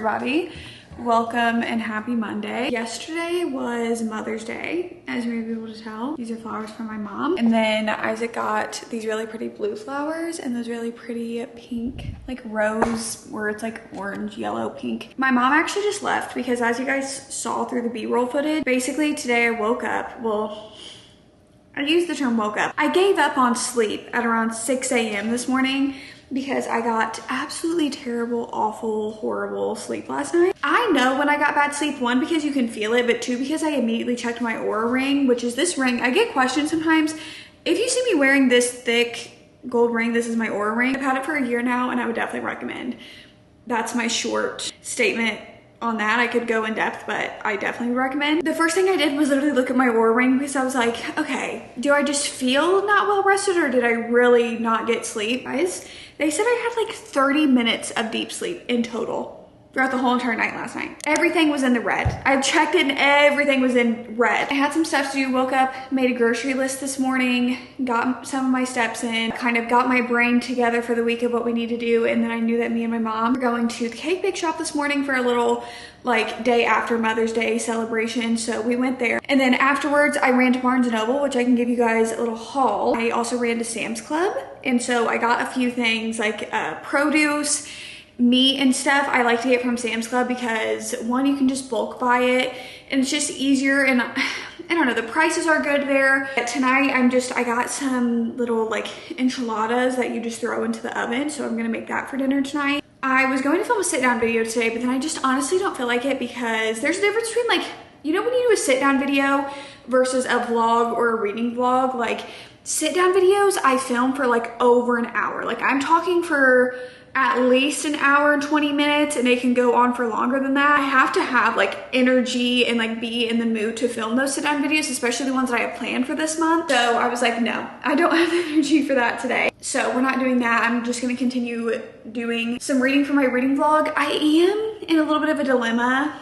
everybody. Welcome and happy Monday. Yesterday was Mother's Day, as you may be able to tell. These are flowers from my mom. And then Isaac got these really pretty blue flowers and those really pretty pink, like rose, where it's like orange, yellow, pink. My mom actually just left because, as you guys saw through the B-roll footage, basically today I woke up, well, I use the term woke up. I gave up on sleep at around 6 a.m. this morning because I got absolutely terrible, awful, horrible sleep last night. I know when I got bad sleep, one, because you can feel it, but two, because I immediately checked my Aura ring, which is this ring. I get questions sometimes. If you see me wearing this thick gold ring, this is my Aura ring. I've had it for a year now and I would definitely recommend. That's my short statement on that. I could go in depth, but I definitely recommend. The first thing I did was literally look at my Aura ring because I was like, okay, do I just feel not well rested or did I really not get sleep? Guys, they said I had like 30 minutes of deep sleep in total throughout the whole entire night last night. Everything was in the red. I checked it and everything was in red. I had some stuff to do, woke up, made a grocery list this morning, got some of my steps in, kind of got my brain together for the week of what we need to do. And then I knew that me and my mom were going to the cake bake shop this morning for a little like day after Mother's Day celebration. So we went there. And then afterwards I ran to Barnes & Noble, which I can give you guys a little haul. I also ran to Sam's Club. And so I got a few things like produce, meat and stuff. I like to get from Sam's Club because one, you can just bulk buy it and it's just easier, and I don't know, the prices are good there. But tonight I got some little like enchiladas that you just throw into the oven, so I'm gonna make that for dinner tonight. I was going to film a sit down video today, but then I just honestly don't feel like it because there's a difference between, like, you know, when you do a sit down video versus a vlog or a reading vlog. Like sit down videos I film for like over an hour. Like I'm talking for at least an hour and 20 minutes, and it can go on for longer than that. I have to have like energy and like be in the mood to film those sit down videos, especially the ones that I have planned for this month. So I was like, no, I don't have the energy for that today. So we're not doing that. I'm just gonna continue doing some reading for my reading vlog. I am in a little bit of a dilemma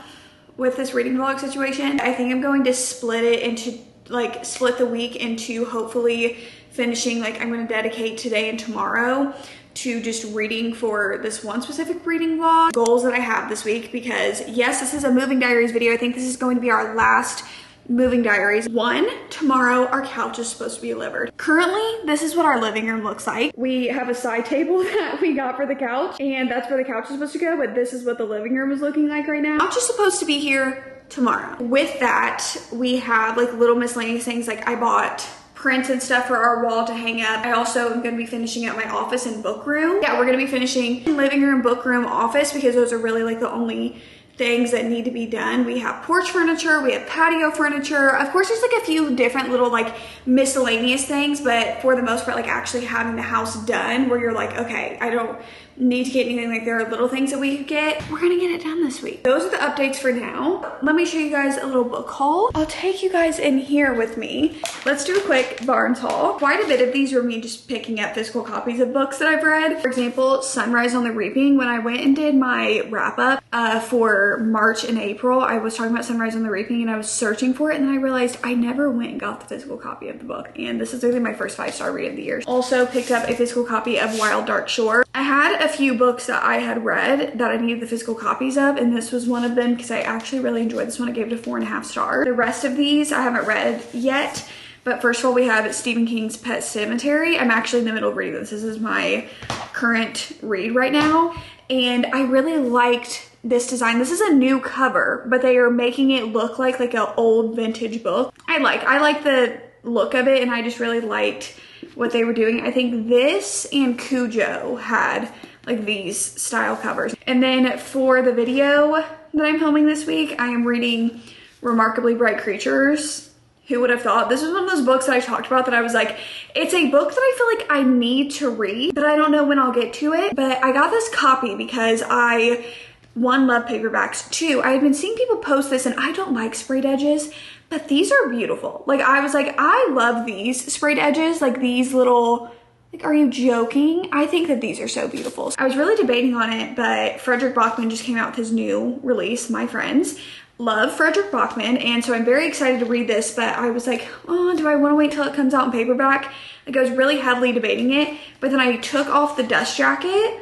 with this reading vlog situation. I think I'm going to split it into like, split the week into hopefully finishing, like I'm gonna dedicate today and tomorrow to just reading for this one specific reading vlog. Goals that I have this week, because yes, this is a moving diaries video. I think this is going to be our last moving diaries. One, tomorrow our couch is supposed to be delivered. Currently, this is what our living room looks like. We have a side table that we got for the couch, and that's where the couch is supposed to go, but this is what the living room is looking like right now. Couch is supposed to be here tomorrow. With that, we have like little miscellaneous things. Like I bought prints and stuff for our wall to hang up. I also am gonna be finishing up my office and book room. Yeah, we're gonna be finishing living room, book room, office, because those are really like the only things that need to be done. We have porch furniture, we have patio furniture. Of course, there's like a few different little like miscellaneous things, but for the most part, like actually having the house done where you're like, okay, I don't need to get anything, like there are little things that we could get. We're gonna get it done this week. Those are the updates for now. Let me show you guys a little book haul. I'll take you guys in here with me. Let's do a quick Barnes haul. Quite a bit of these are me just picking up physical copies of books that I've read. For example, Sunrise on the Reaping. When I went and did my wrap up for March and April, I was talking about Sunrise on the Reaping and I was searching for it, and then I realized I never went and got the physical copy of the book, and this is literally my first 5-star read of the year. Also picked up a physical copy of Wild Dark Shore. I had a few books that I had read that I needed the physical copies of, and this was one of them because I actually really enjoyed this one. I gave it a 4.5 stars. The rest of these I haven't read yet, but first of all, we have Stephen King's Pet Sematary. I'm actually in the middle of reading this. This is my current read right now, and I really liked this design. This is a new cover, but they are making it look like an old vintage book. I like the look of it, and I just really liked what they were doing. I think this and Cujo had like these style covers. And then for the video that I'm filming this week, I am reading Remarkably Bright Creatures. Who would have thought? This was one of those books that I talked about that I was like, it's a book that I feel like I need to read, but I don't know when I'll get to it. But I got this copy because I, one, love paperbacks. Two, I had been seeing people post this and I don't like sprayed edges, but these are beautiful. Like I was like, I love these sprayed edges, like these little, like, are you joking? I think that these are so beautiful. I was really debating on it, but Frederick Bachman just came out with his new release, My Friends. Love Frederick Bachman, and so I'm very excited to read this, but I was like, oh, do I want to wait till it comes out in paperback? Like I was really heavily debating it, but then I took off the dust jacket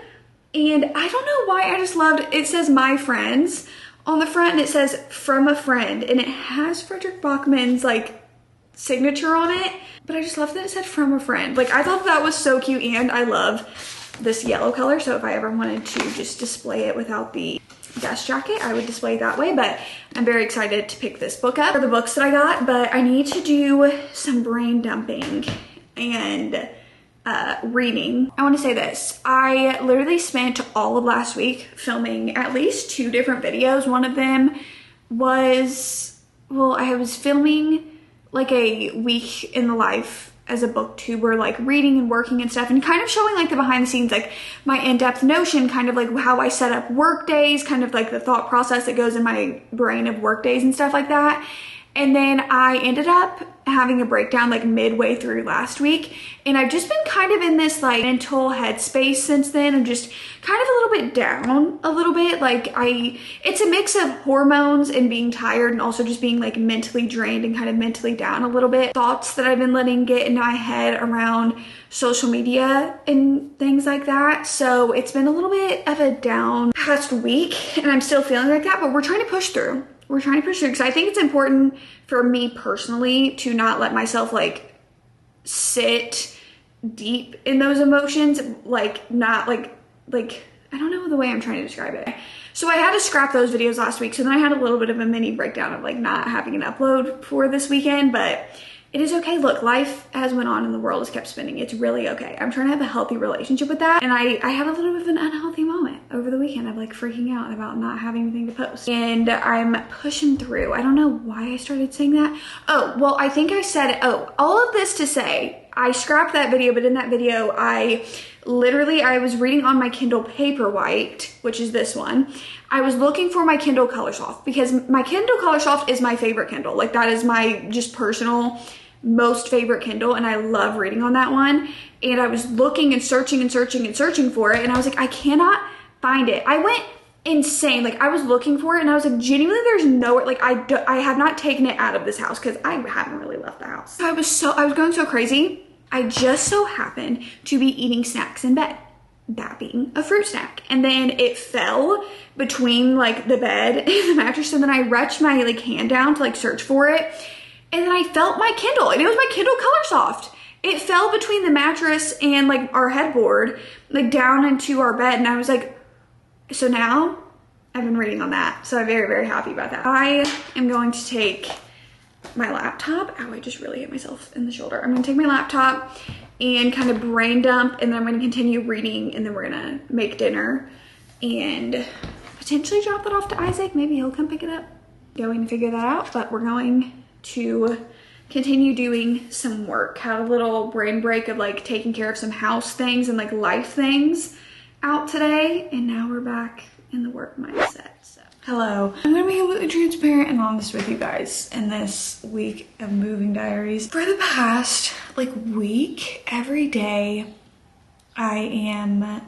And I don't know why, I just loved, it says my friends on the front and it says from a friend, and it has Frederick Bachman's like signature on it, but I just love that it said from a friend. Like, I thought that was so cute, and I love this yellow color, so if I ever wanted to just display it without the desk jacket, I would display it that way. But I'm very excited to pick this book up for the books that I got, but I need to do some brain dumping and reading. I want to say this, I literally spent all of last week filming at least 2 different videos. One of them was, well, I was filming like a week in the life as a booktuber, like reading and working and stuff, and kind of showing like the behind the scenes, like my in-depth notion, kind of like how I set up work days, kind of like the thought process that goes in my brain of work days and stuff like that. And then I ended up having a breakdown like midway through last week, and I've just been kind of in this like mental headspace since then. I'm just kind of a little bit down a little bit. Like it's a mix of hormones and being tired, and also just being like mentally drained and kind of mentally down a little bit. Thoughts that I've been letting get into my head around social media and things like that. So it's been a little bit of a down past week, and I'm still feeling like that, but we're trying to push through. We're trying to push through, because I think it's important for me personally to not let myself like sit deep in those emotions, like not like I don't know the way I'm trying to describe it. So I had to scrap those videos last week, so then I had a little bit of a mini breakdown of like not having an upload for this weekend, but it is okay. Look, life has went on and the world has kept spinning. It's really okay. I'm trying to have a healthy relationship with that. And I had a little bit of an unhealthy moment over the weekend of like freaking out about not having anything to post. And I'm pushing through. I don't know why I started saying that. Oh, well, I think I said it. Oh, all of this to say, I scrapped that video, but in that video, I was reading on my Kindle Paperwhite, which is this one. I was looking for my Kindle Colorsoft, because my Kindle Colorsoft is my favorite Kindle. Like, that is my just personal most favorite Kindle, and I love reading on that one. And I was looking and searching and searching and searching for it, and I was like, I cannot find it. I went insane. Like, I was looking for it, and I was like, genuinely, there's nowhere. Like, I have not taken it out of this house, because I haven't really left the house. I was going so crazy. I just so happened to be eating snacks in bed, that being a fruit snack. And then it fell between like the bed and the mattress. And then I reached my like hand down to like search for it. And then I felt my Kindle, and it was my Kindle Colorsoft. It fell between the mattress and like our headboard, like down into our bed. And I was like, so now I've been reading on that. So I'm very, very happy about that. I am going to take my laptop. Ow, I just really hit myself in the shoulder. I'm gonna take my laptop and kind of brain dump, and then I'm gonna continue reading, and then we're gonna make dinner and potentially drop that off to Isaac. Maybe he'll come pick it up. Going to figure that out, but we're going to continue doing some work. Had a little brain break of like taking care of some house things and like life things out today, and now we're back in the work mindset. So hello, I'm gonna be completely transparent and honest with you guys in this week of moving diaries. For the past like week, every day I am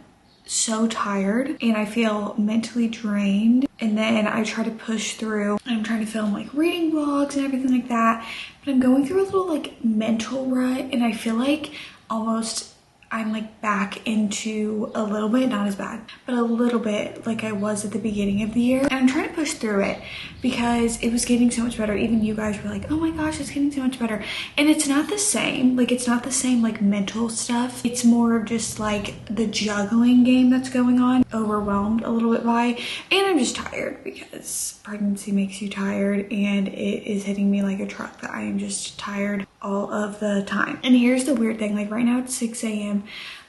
so tired and I feel mentally drained, and then I try to push through, and I'm trying to film like reading vlogs and everything like that, but I'm going through a little like mental rut, and I feel like almost I'm like back into a little bit, not as bad, but a little bit like I was at the beginning of the year. And I'm trying to push through it because it was getting so much better. Even you guys were like, oh my gosh, it's getting so much better. And it's not the same. Like, it's not the same like mental stuff. It's more of just like the juggling game that's going on. Overwhelmed a little bit by, and I'm just tired because pregnancy makes you tired, and it is hitting me like a truck that I am just tired all of the time. And here's the weird thing, like right now it's 6 a.m.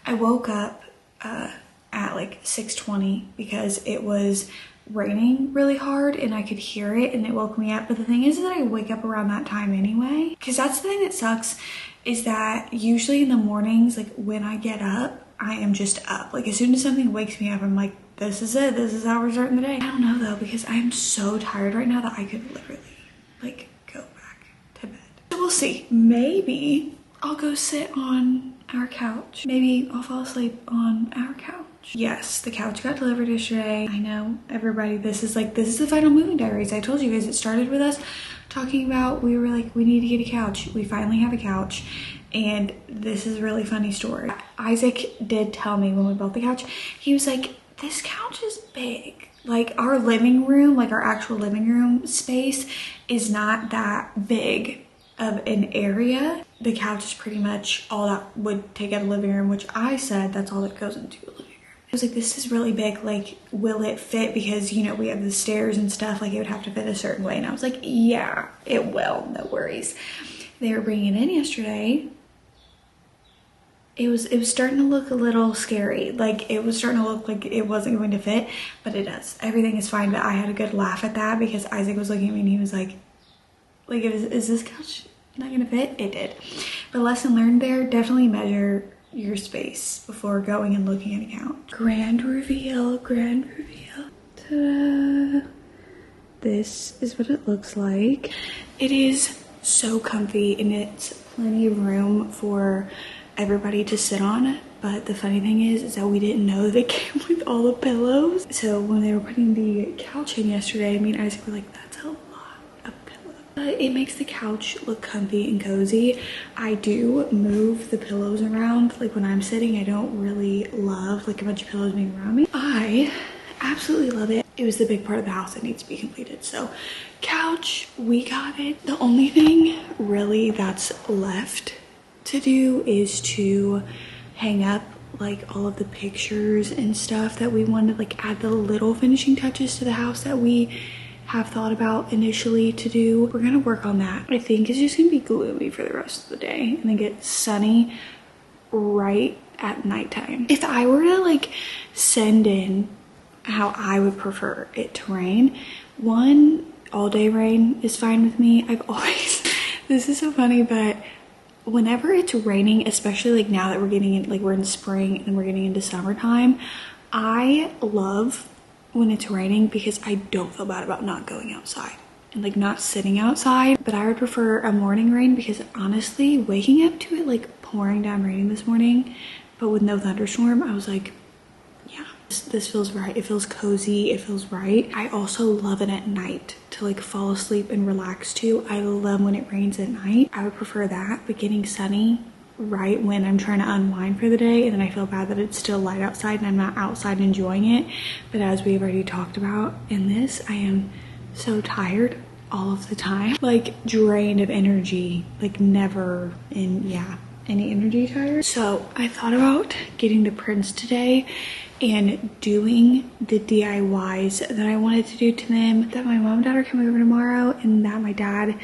I woke up at like 6:20 because it was raining really hard and I could hear it, and it woke me up. But the thing is that I wake up around that time anyway, because that's the thing that sucks, is that usually in the mornings, like when I get up, I am just up. Like as soon as something wakes me up, I'm like, this is it. This is how we're starting the day. I don't know though, because I'm so tired right now that I could literally like go back to bed. So we'll see. Maybe I'll go sit on our couch. Maybe I'll fall asleep on our couch. Yes, the couch got delivered yesterday. I know, everybody, this is the final moving diaries. I told you guys it started with us talking about, we were like, we need to get a couch. We finally have a couch. And this is a really funny story. Isaac did tell me when we bought the couch, he was like, this couch is big. Like our living room, like our actual living room space is not that big of an area. The couch is pretty much all that would take out a living room, which I said that's all that goes into a living room. I was like, this is really big. Like, will it fit? Because, you know, we have the stairs and stuff. Like, it would have to fit a certain way. And I was like, yeah, it will. No worries. They were bringing it in yesterday. It was starting to look a little scary. Like, it was starting to look like it wasn't going to fit, but it does. Everything is fine. But I had a good laugh at that because Isaac was looking at me and he was like, is this couch not gonna fit? It did. But lesson learned there, definitely measure your space before going and looking at a couch. Grand reveal, grand reveal. Ta-da! This is what it looks like. It is so comfy and it's plenty of room for everybody to sit on. But the funny thing is that we didn't know that it came with all the pillows. So when they were putting the couch in yesterday, me and Isaac were like, that's a lot of pillows. But it makes the couch look comfy and cozy. I do move the pillows around. Like when I'm sitting, I don't really love like a bunch of pillows being around me. I absolutely love it. It was the big part of the house that needs to be completed. So couch, we got it. The only thing really that's left to do is to hang up like all of the pictures and stuff that we wanted, like add the little finishing touches to the house that we have thought about initially to do. We're gonna work on that. I think it's just gonna be gloomy for the rest of the day and then get sunny right at nighttime. If I were to like send in how I would prefer it to rain, one, all day rain is fine with me. I've always, this is so funny, but whenever it's raining, especially like now that we're getting in, like we're in spring and we're getting into summertime, I love when it's raining because I don't feel bad about not going outside and like not sitting outside. But I would prefer a morning rain because honestly, waking up to it like pouring down raining this morning, but with no thunderstorm, I was like, yeah, this feels right. It feels cozy. It feels right. I also love it at night to like fall asleep and relax to. I love when it rains at night. I would prefer that, but getting sunny right when I'm trying to unwind for the day and then I feel bad that it's still light outside and I'm not outside enjoying it. But as we've already talked about in this, I am so tired all of the time, like drained of energy, like never in, yeah, any energy tired. So I thought about getting the prints today and doing the DIYs that I wanted to do to them, that my mom and dad are coming over tomorrow and that my dad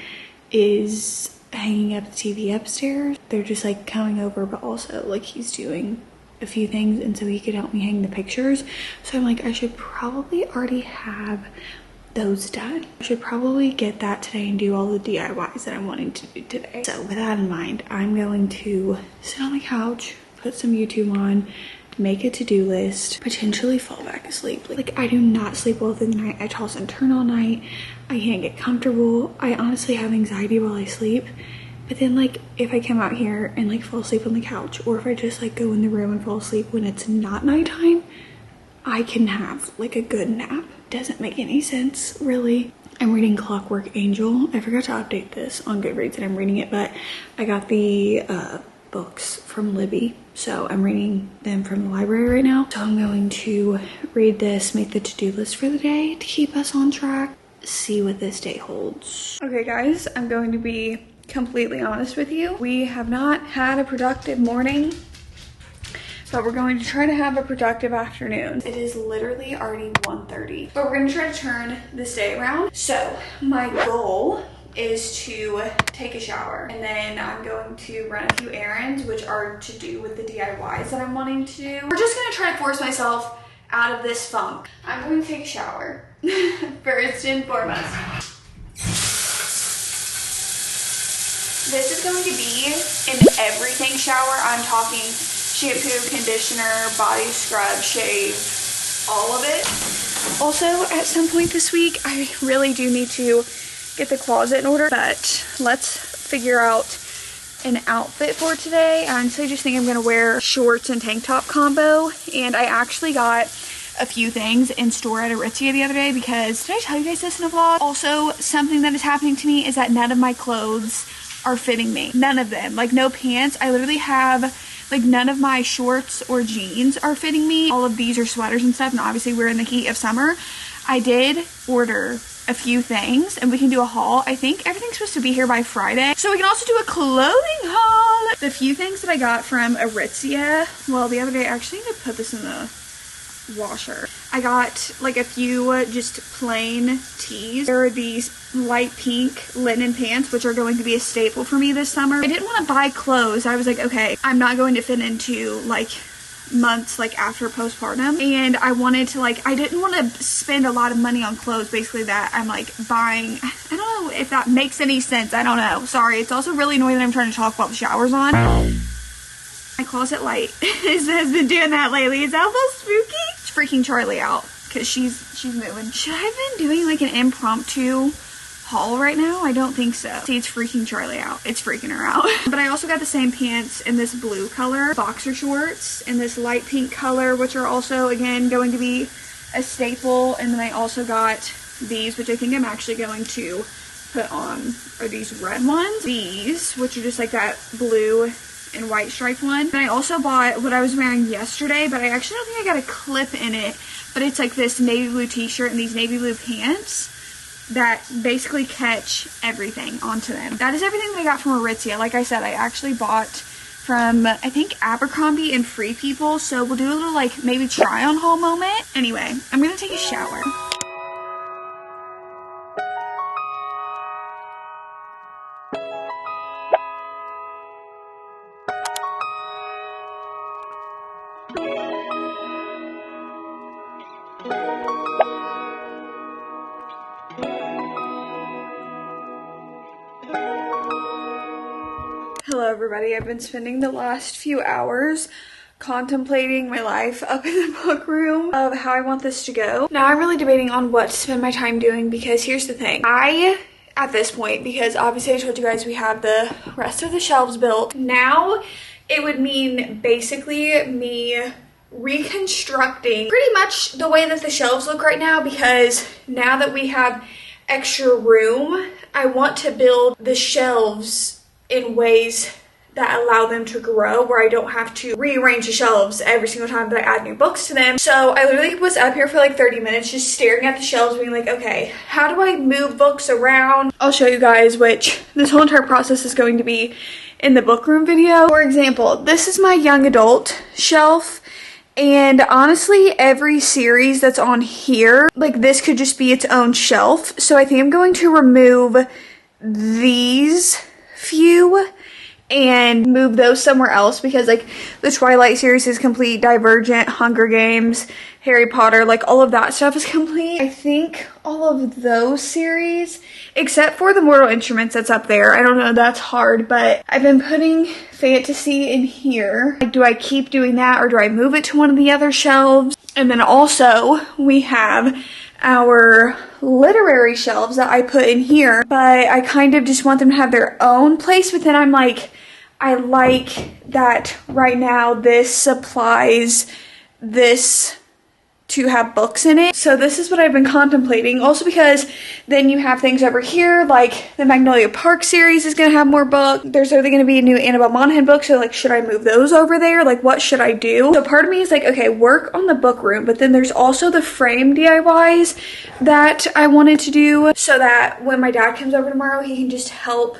is hanging up the TV upstairs. They're just like coming over, but also like he's doing a few things and so he could help me hang the pictures. So I'm like, I should probably already have those done. I should probably get that today and do all the DIYs that I'm wanting to do today. So with that in mind, I'm going to sit on the couch, put some YouTube on, make a to-do list, potentially fall back asleep. Like I do not sleep well through the night. I toss and turn all night. I can't get comfortable. I honestly have anxiety while I sleep. But then like if I come out here and like fall asleep on the couch, or if I just like go in the room and fall asleep when it's not nighttime, I can have like a good nap. Doesn't make any sense really. I'm reading Clockwork Angel. I forgot to update this on Goodreads and I'm reading it, but I got the books from Libby, so I'm reading them from the library right now. So I'm going to read this, make the to-do list for the day to keep us on track, see what this day holds. Okay guys, I'm going to be completely honest with you. We have not had a productive morning, but we're going to try to have a productive afternoon. It is literally already 1:30, but we're gonna try to turn this day around. So my goal is to take a shower and then I'm going to run a few errands, which are to do with the DIYs that I'm wanting to do. We're just gonna try to force myself out of this funk. I'm going to take a shower first and foremost. This is going to be an everything shower. I'm talking shampoo, conditioner, body scrub, shave, all of it. Also, at some point this week, I really do need to get the closet in order, but let's figure out an outfit for today. I honestly just think I'm gonna wear shorts and tank top combo, and I actually got a few things in store at Aritzia the other day because, did I tell you guys this in a vlog? Also, something that is happening to me is that none of my clothes are fitting me. None of them. Like no pants. I literally have Like none of my shorts or jeans are fitting me. All of these are sweaters and stuff, and obviously we're in the heat of summer. I did order a few things and we can do a haul. I think everything's supposed to be here by Friday, so we can also do a clothing haul. The few things that I got from Aritzia, well, the other day, I actually need to put this in the washer. I got like a few just plain tees. There are these light pink linen pants, which are going to be a staple for me this summer. I didn't want to buy clothes. I was like, okay, I'm not going to fit into like months like after postpartum, and I wanted to like, I didn't want to spend a lot of money on clothes basically that I'm like buying. I don't know if that makes any sense. I don't know, sorry. It's also really annoying that I'm trying to talk while the shower's on. My closet light has been doing that lately. Is that a little spooky? It's freaking Charlie out because she's moving. Should I have been doing like an impromptu haul right now? I don't think so. See, it's freaking Charlie out. It's freaking her out. But I also got the same pants in this blue color, boxer shorts in this light pink color, which are also again going to be a staple. And then I also got these, which I think I'm actually going to put on, are these red ones. These, which are just like that blue and white striped one. And I also bought what I was wearing yesterday, but I actually don't think I got a clip in it, but it's like this navy blue t-shirt and these navy blue pants that basically catch everything onto them. That is everything that I got from Aritzia. Like I said, I actually bought from, I think, Abercrombie and Free People, so we'll do a little like maybe try on haul moment. Anyway, I'm gonna take a shower. Hello everybody, I've been spending the last few hours contemplating my life up in the book room of how I want this to go. Now I'm really debating on what to spend my time doing, because here's the thing. At this point, because obviously I told you guys we have the rest of the shelves built, now it would mean basically me reconstructing pretty much the way that the shelves look right now, because now that we have extra room, I want to build the shelves in ways that allow them to grow, where I don't have to rearrange the shelves every single time that I add new books to them. So I literally was up here for like 30 minutes just staring at the shelves being like, okay, how do I move books around? I'll show you guys, which this whole entire process is going to be in the book room video. For example, this is my young adult shelf, and honestly every series that's on here, like this could just be its own shelf. So I think I'm going to remove these few and move those somewhere else, because like the Twilight series is complete, Divergent, Hunger Games, Harry Potter, like all of that stuff is complete. I think all of those series, except for the Mortal Instruments that's up there. I don't know, that's hard, but I've been putting fantasy in here. Like, do I keep doing that or do I move it to one of the other shelves? And then also we have our literary shelves that I put in here, but I kind of just want them to have their own place. But then I'm like, I like that right now this supplies this to have books in it. So this is what I've been contemplating. Also because then you have things over here, like the Magnolia Park series is going to have more books. There's either going to be a new Annabelle Monaghan book, so like, should I move those over there? Like, what should I do? So part of me is like, okay, work on the book room, but then there's also the frame DIYs that I wanted to do, so that when my dad comes over tomorrow, he can just help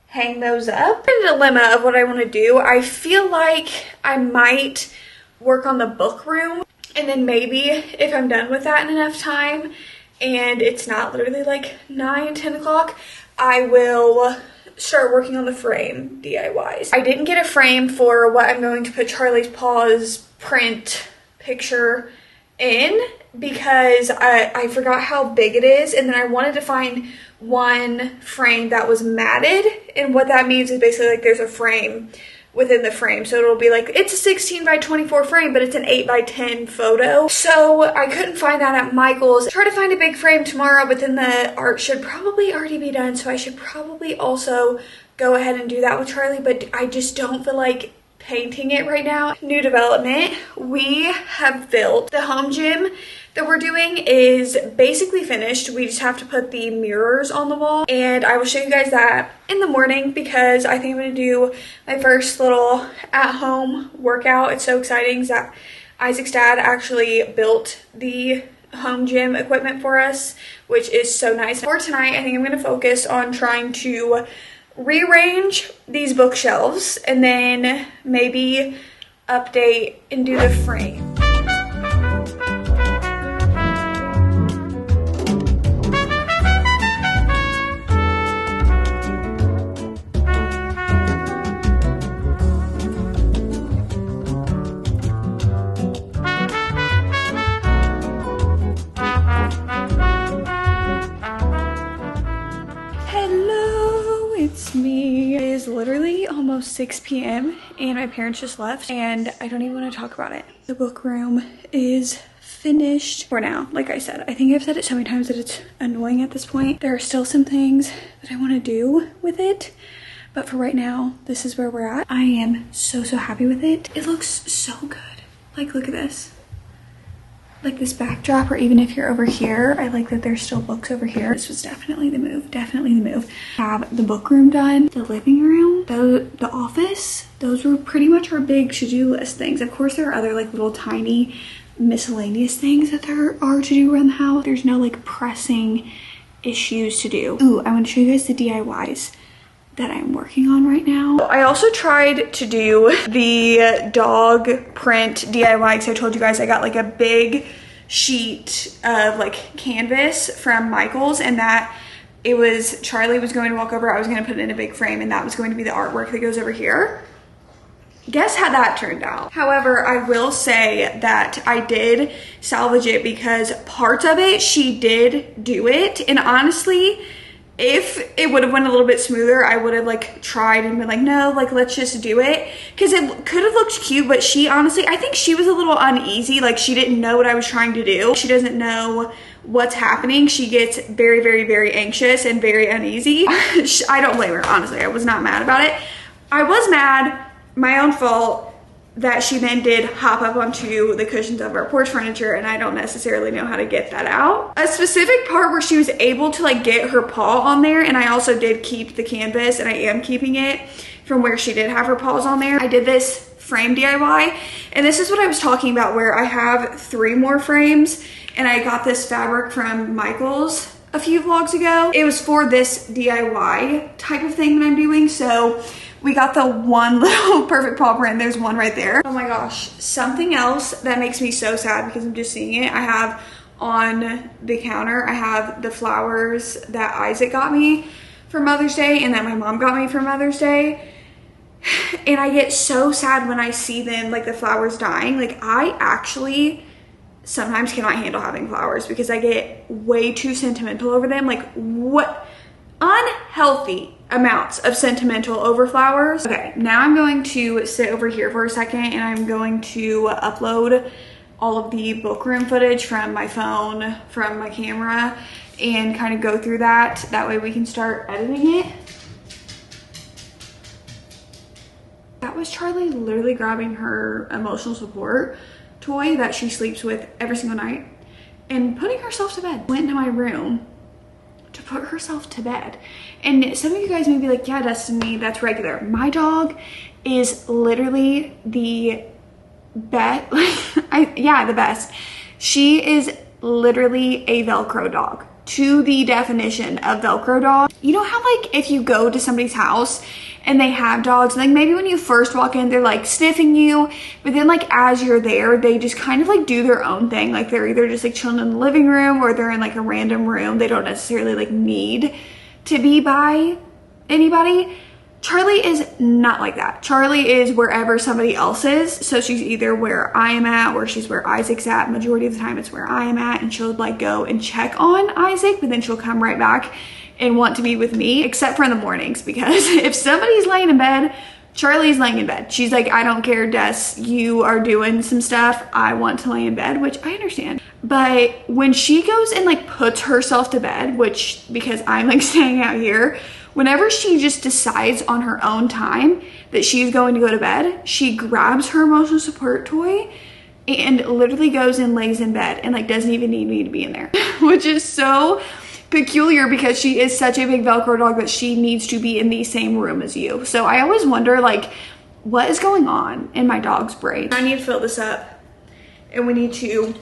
hang those up. In a dilemma of what I want to do. I feel like I might work on the book room, and then maybe if I'm done with that in enough time and it's not literally like 9-10 o'clock, I will start working on the frame DIYs. I didn't get a frame for what I'm going to put Charlie's Paws print picture in, because I forgot how big it is, and then I wanted to find one frame that was matted, and what that means is basically like there's a frame within the frame, so it'll be like, it's a 16 by 24 frame, but it's an 8 by 10 photo. So I couldn't find that at Michael's. Try to find a big frame tomorrow, but then the art should probably already be done, so I should probably also go ahead and do that with Charlie, but I just don't feel like painting it right now. New development, we have built the home gym that we're doing is basically finished. We just have to put the mirrors on the wall, and I will show you guys that in the morning because I think I'm gonna do my first little at-home workout. It's so exciting that Isaac's dad actually built the home gym equipment for us, which is so nice. For tonight, I think I'm gonna focus on trying to rearrange these bookshelves and then maybe update and do the frame. Literally almost 6 p.m. and my parents just left and I don't even want to talk about it. The book room is finished for now. Like I said, I think I've said it so many times that it's annoying at this point. There are still some things that I want to do with it, but for right now, this is where we're at. I am so happy with it. It looks so good. Like, look at this. Like this backdrop, or even if you're over here, I like that there's still books over here. This was definitely the move, definitely the move. Have the book room done, the living room, the office. Those were pretty much our big to-do list things. Of course, there are other like little tiny miscellaneous things that there are to do around the house. There's no like pressing issues to do. Ooh, I want to show you guys the DIYs that I'm working on right now. I also tried to do the dog print DIY because I told you guys I got like a big sheet of like canvas from Michael's, and that it was Charlie was going to walk over, I was going to put it in a big frame, and that was going to be the artwork that goes over here. Guess how that turned out. However, I will say that I did salvage it because parts of it, she did do it, and honestly, if it would have went a little bit smoother, I would have like tried and been like, no, like let's just do it. Cause it could have looked cute, but she honestly, I think she was a little uneasy. Like she didn't know what I was trying to do. She doesn't know what's happening. She gets very anxious and very uneasy. I don't blame her, honestly. I was not mad about it. I was mad, my own fault, that she then did hop up onto the cushions of our porch furniture, and I don't necessarily know how to get that out. A specific part where she was able to like get her paw on there, and I also did keep the canvas, and I am keeping it from where she did have her paws on there. I did this frame DIY, and this is what I was talking about, where I have 3 more frames, and I got this fabric from Michael's a few vlogs ago. It was for this DIY type of thing that I'm doing, so we got the one little perfect paw print. There's one right there. Oh my gosh, something else that makes me so sad because I'm just seeing it. I have on the counter, I have the flowers that Isaac got me for Mother's Day and that my mom got me for Mother's Day. And I get so sad when I see them, like the flowers dying. Like I actually sometimes cannot handle having flowers because I get way too sentimental over them. Like what unhealthy amounts of sentimental over flowers. Okay, now I'm going to sit over here for a second and I'm going to upload all of the book room footage from my phone, from my camera, and kind of go through that. That way we can start editing it. That was Charlie literally grabbing her emotional support toy that she sleeps with every single night and putting herself to bed. Went into my room to put herself to bed. And some of you guys may be like, yeah, Destiny, that's regular. My dog is literally the best. Yeah, the best. She is literally a Velcro dog, to the definition of Velcro dog. You know how like if you go to somebody's house and they have dogs, like maybe when you first walk in, they're like sniffing you, but then like as you're there, they just kind of like do their own thing. Like they're either just like chilling in the living room or they're in like a random room. They don't necessarily like need to be by anybody. Charlie is not like that. Charlie is wherever somebody else is. So she's either where I am at or she's where Isaac's at. Majority of the time it's where I am at, and she'll like go and check on Isaac, but then she'll come right back and want to be with me, except for in the mornings, because if somebody's laying in bed, Charlie's laying in bed. She's like, I don't care, Des, you are doing some stuff. I want to lay in bed, which I understand. But when she goes and like puts herself to bed, which because I'm like staying out here, whenever she just decides on her own time that she's going to go to bed, she grabs her emotional support toy and literally goes and lays in bed and like doesn't even need me to be in there, which is so peculiar because she is such a big Velcro dog that she needs to be in the same room as you. So I always wonder like what is going on in my dog's brain. I need to fill this up and we need to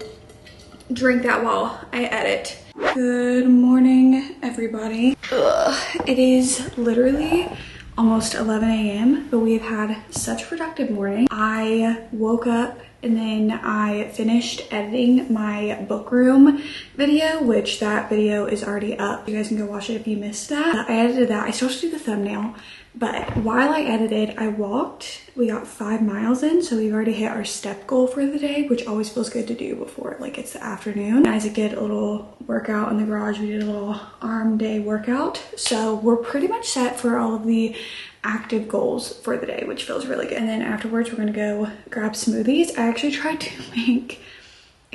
drink that while I edit. Good morning, everybody. It is literally almost 11 a.m. but we have had such a productive morning. I woke up and then I finished editing my book room video, which that video is already up. You guys can go watch it if you missed that. I edited that. I still have to do the thumbnail, but while I edited, I walked. We got 5 miles in, so we've already hit our step goal for the day, which always feels good to do before like it's the afternoon. Isaac did a little workout in the garage. We did a little arm day workout. So we're pretty much set for all of the active goals for the day, which feels really good. And then afterwards, we're gonna go grab smoothies. I actually tried to make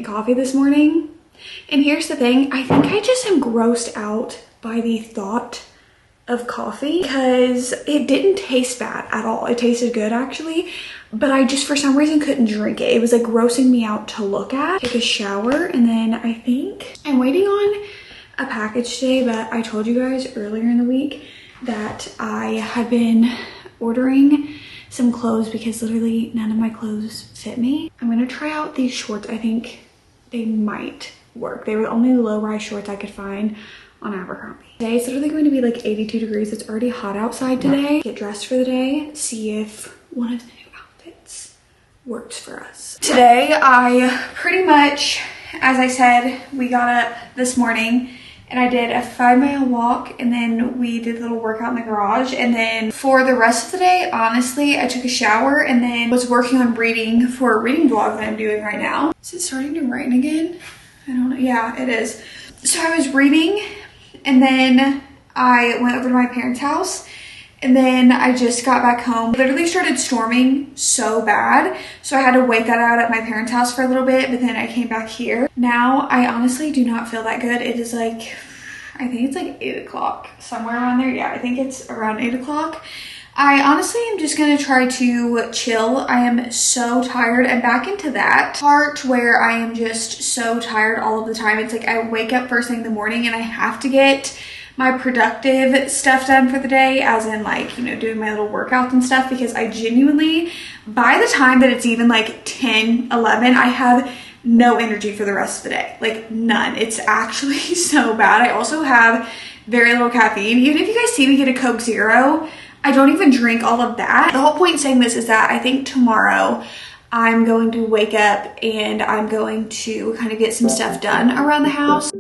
coffee this morning. And here's the thing, I think I just am grossed out by the thought of coffee because it didn't taste bad at all. It tasted good actually, but I just for some reason couldn't drink it. It was like grossing me out to look at. Take a shower and then I think I'm waiting on a package today, but I told you guys earlier in the week that I had been ordering some clothes because literally none of my clothes fit me. I'm gonna try out these shorts. I think they might work. They were the only low-rise shorts I could find on Abercrombie. Today it's literally going to be like 82 degrees. It's already hot outside today. Get dressed for the day, see if one of the new outfits works for us. Today I pretty much, as I said, we got up this morning and I did a 5-mile walk and then we did a little workout in the garage. And then for the rest of the day, honestly, I took a shower and then was working on reading for a reading vlog that I'm doing right now. Is it starting to rain again? I don't know. Yeah, it is. So I was reading and then I went over to my parents' house and then I just got back home. It literally started storming so bad. So I had to wait that out at my parents' house for a little bit, but then I came back here. Now I honestly do not feel that good. It is like, I think it's like 8 o'clock, somewhere around there. Yeah, I think it's around 8 o'clock. I honestly am just gonna try to chill. I am so tired. I'm back into that part where I am just so tired all of the time. It's like I wake up first thing in the morning and I have to get my productive stuff done for the day, as in like, you know, doing my little workouts and stuff, because I genuinely, by the time that it's even like 10, 11, I have no energy for the rest of the day. Like none. It's actually so bad. I also have very little caffeine. Even if you guys see me get a Coke Zero, I don't even drink all of that. The whole point in saying this is that I think tomorrow I'm going to wake up and I'm going to kind of get some stuff done around the house.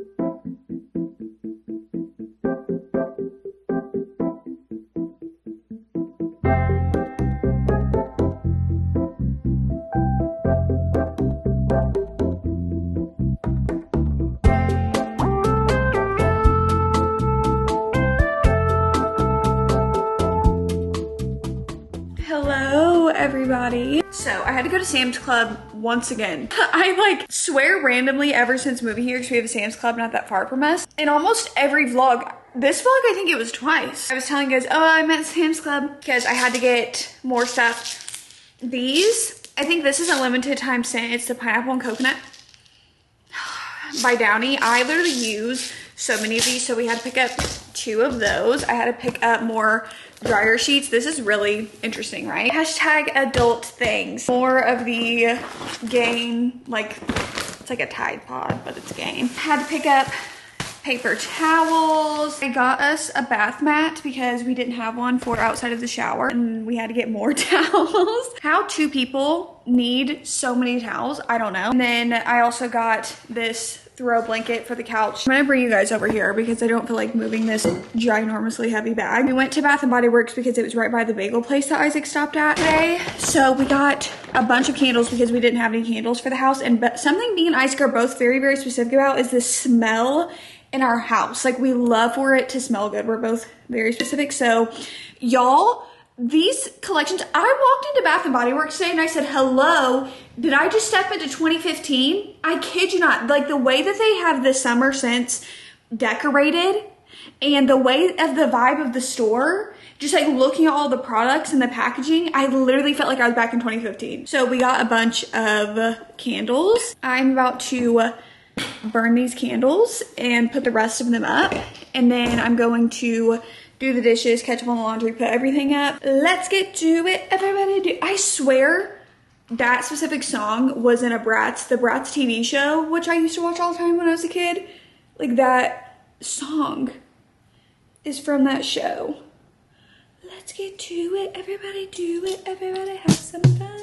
Everybody. So I had to go to Sam's Club once again. I like swear randomly ever since moving here, because we have a Sam's Club not that far from us. In almost every vlog, this vlog I think it was twice, I was telling you guys, oh, I'm at Sam's Club because I had to get more stuff. These, I think this is a limited time scent. It's the pineapple and coconut by Downy. I literally use so many of these, so we had to pick up 2 of those. I had to pick up more dryer sheets. This is really interesting, right? Hashtag adult things. More of the Gain, like it's like a Tide Pod, but it's Gain. Had to pick up paper towels. I got us a bath mat because we didn't have one for outside of the shower and we had to get more towels. How 2 people need so many towels, I don't know. And then I also got this throw blanket for the couch. I'm gonna bring you guys over here because I don't feel like moving this ginormously heavy bag. We went to Bath & Body Works because it was right by the bagel place that Isaac stopped at today. So we got a bunch of candles because we didn't have any candles for the house. And something me and Isaac are both very, very specific about is the smell in our house. Like we love for it to smell good. We're both very specific. So y'all, these collections, I walked into Bath & Body Works today and I said, hello, did I just step into 2015? I kid you not. Like the way that they have the summer scents decorated and the way of the vibe of the store just like looking at all the products and the packaging, I literally felt like I was back in 2015. So we got a bunch of candles. I'm about to burn these candles and put the rest of them up. And then I'm going to do the dishes, catch up on the laundry, put everything up. Let's get to it, everybody. I swear that specific song was in the Bratz TV show, which I used to watch all the time when I was a kid. Like, that song is from that show. Let's get to it, everybody do it, everybody have some fun.